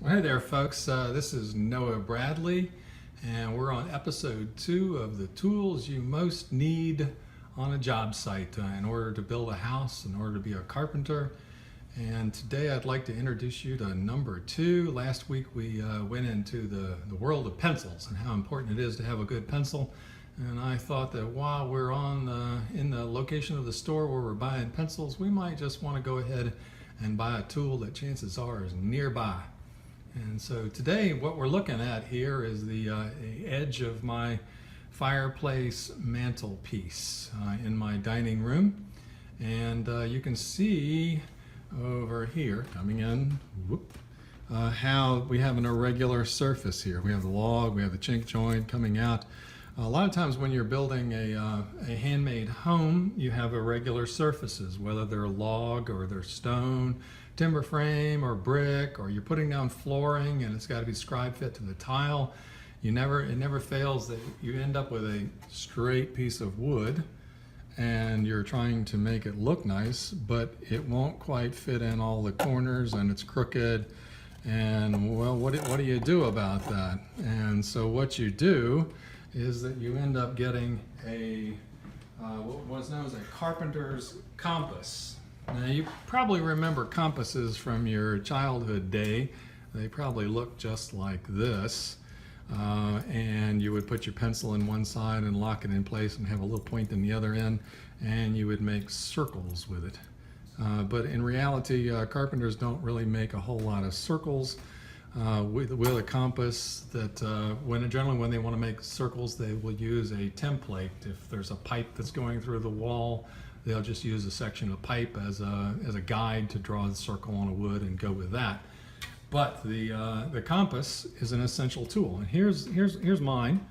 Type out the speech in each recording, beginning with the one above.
Well, hey there, folks. This is Noah Bradley, and we're on episode 2 of the tools you most need on a job site in order to build a house, in order to be a carpenter. And today I'd like to introduce you to number 2. Last week we went into the world of pencils and how important it is to have a good pencil. And I thought that while we're in the location of the store where we're buying pencils, we might just want to go ahead and buy a tool that chances are is nearby. And so today what we're looking at here is the edge of my fireplace mantelpiece in my dining room. And you can see over here, coming in, how we have an irregular surface here. We have the log, we have the chink joint coming out. A lot of times when you're building a handmade home, you have irregular surfaces, whether they're log or they're stone, timber frame or brick, or you're putting down flooring and it's got to be scribe fit to the tile. It never fails that you end up with a straight piece of wood and you're trying to make it look nice, but it won't quite fit in all the corners and it's crooked. And well, what do you do about that? And so what you do is that you end up getting a what was known as a carpenter's compass. Now you probably remember compasses from your childhood day. They probably look just like this. And you would put your pencil in one side and lock it in place and have a little point in the other end, and you would make circles with it. But in reality, carpenters don't really make a whole lot of circles with a compass. That generally when they want to make circles, they will use a template. If there's a pipe that's going through the wall, they'll just use a section of pipe as a guide to draw the circle on a wood and go with that. But the compass is an essential tool, and here's mine,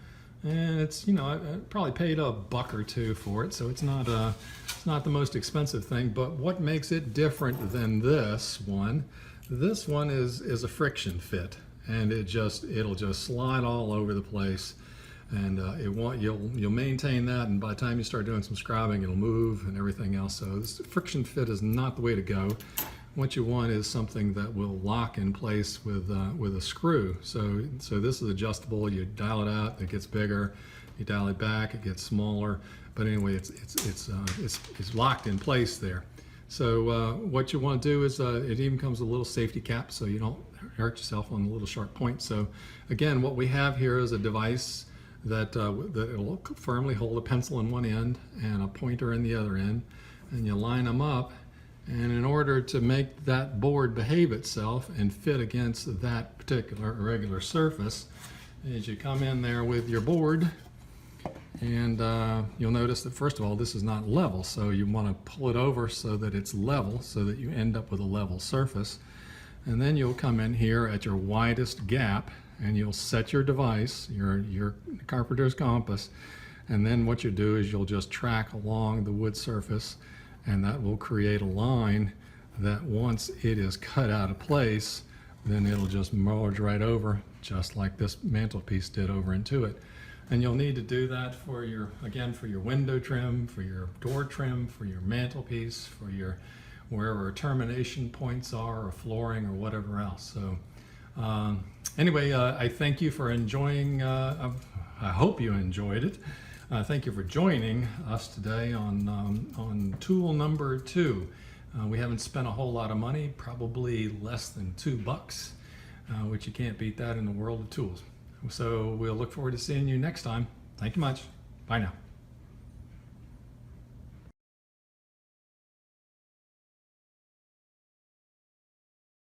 and it's I probably paid $1 or $2 for it, so it's not the most expensive thing. But what makes it different than this one? This one is a friction fit, and it'll just slide all over the place, and you'll maintain that, and by the time you start doing some scribing, it'll move and everything else. So this friction fit is not the way to go. What you want is something that will lock in place with a screw. So this is adjustable. You dial it out, it gets bigger. You dial it back, it gets smaller. But anyway, it's locked in place there. So what you want to do is it even comes with a little safety cap so you don't hurt yourself on the little sharp point. So again, what we have here is a device that will firmly hold a pencil in one end and a pointer in the other end, and you line them up. And in order to make that board behave itself and fit against that particular irregular surface, as you come in there with your board, and you'll notice that first of all, this is not level, so you want to pull it over so that it's level, so that you end up with a level surface. And then you'll come in here at your widest gap, and you'll set your device, your carpenter's compass, and then what you do is you'll just track along the wood surface, and that will create a line that once it is cut out of place, then it'll just merge right over, just like this mantelpiece did over into it. And you'll need to do that for your window trim, for your door trim, for your mantelpiece, for your wherever termination points are, or flooring, or whatever else. So anyway, I thank you for enjoying, I hope you enjoyed it. Thank you for joining us today on tool number 2. We haven't spent a whole lot of money, probably less than $2, which you can't beat that in the world of tools. So we'll look forward to seeing you next time. Thank you much. Bye now.